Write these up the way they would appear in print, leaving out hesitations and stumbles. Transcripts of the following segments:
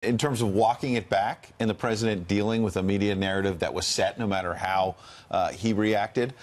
In terms of walking it back and the president dealing with a media narrative that was set no matter how he reacted,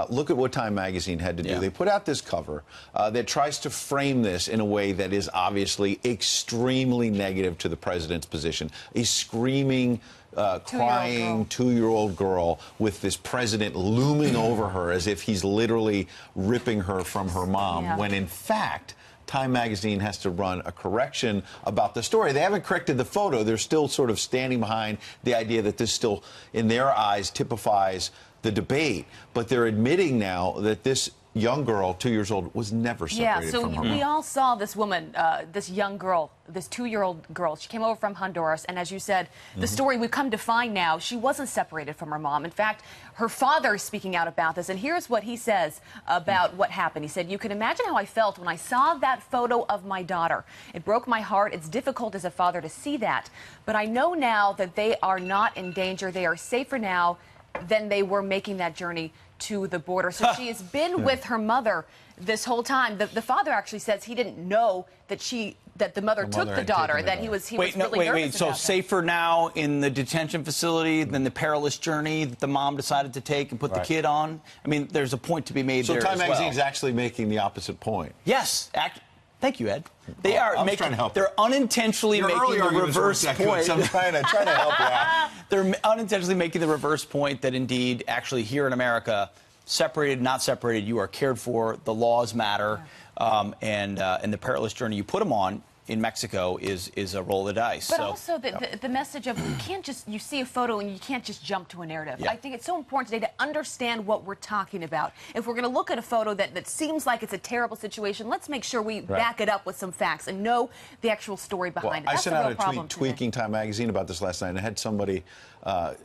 look at what Time magazine had to do. They put out this cover that tries to frame this in a way that is obviously extremely negative to the president's position. A screaming, crying two-year-old girl with this president looming over her as if he's literally ripping her from her mom, when in fact Time magazine has to run a correction about the story. They haven't corrected the photo. They're still sort of standing behind the idea that this still, in their eyes, typifies the debate. But they're admitting now that this young girl, 2 years old, was never separated from her mom. We all saw this woman, this young girl, this 2-year-old girl. She came over from Honduras, and as you said, the story we've come to find now, she wasn't separated from her mom. In fact, her father is speaking out about this, and here's what he says about what happened. He said, "You can imagine how I felt when I saw that photo of my daughter. It broke my heart. It's difficult as a father to see that. But I know now that they are not in danger. They are safer now than they were making that journey to the border." So she has been with her mother this whole time. The father actually says he didn't know that the mother took the daughter, that he was really nervous so about safer now in the detention facility than the perilous journey that the mom decided to take and put the kid on? I mean, there's a point to be made there as well. So Time magazine's actually making the opposite point. Yes. Thank you, Ed. They are trying to help. They're unintentionally making the reverse point. So I'm trying to help you out. They're unintentionally making the reverse point that indeed, actually, here in America, separated, not separated, you are cared for. The laws matter, and the perilous journey you put them on in Mexico is a roll of the dice. But also the message of you see a photo and you can't just jump to a narrative. I think it's so important today to understand what we're talking about. If we're going to look at a photo that seems like it's a terrible situation, let's make sure we back it up with some facts and know the actual story behind it. That's I sent out a tweet tweaking Time magazine about this last night, and I had somebody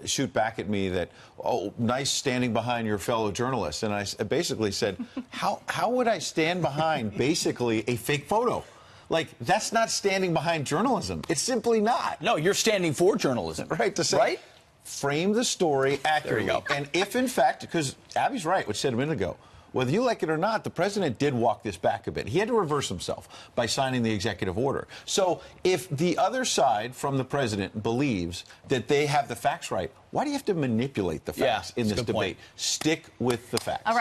shoot back at me that, "Oh, nice standing behind your fellow journalists." And I basically said, how would I stand behind basically a fake photo? Like, that's not standing behind journalism. It's simply not. No, you're standing for journalism. Right, to say, frame the story accurately. There you go. And if, in fact, because Abby's right, what she said a minute ago, whether you like it or not, the president did walk this back a bit. He had to reverse himself by signing the executive order. So if the other side from the president believes that they have the facts right, why do you have to manipulate the facts in this debate? Stick with the facts.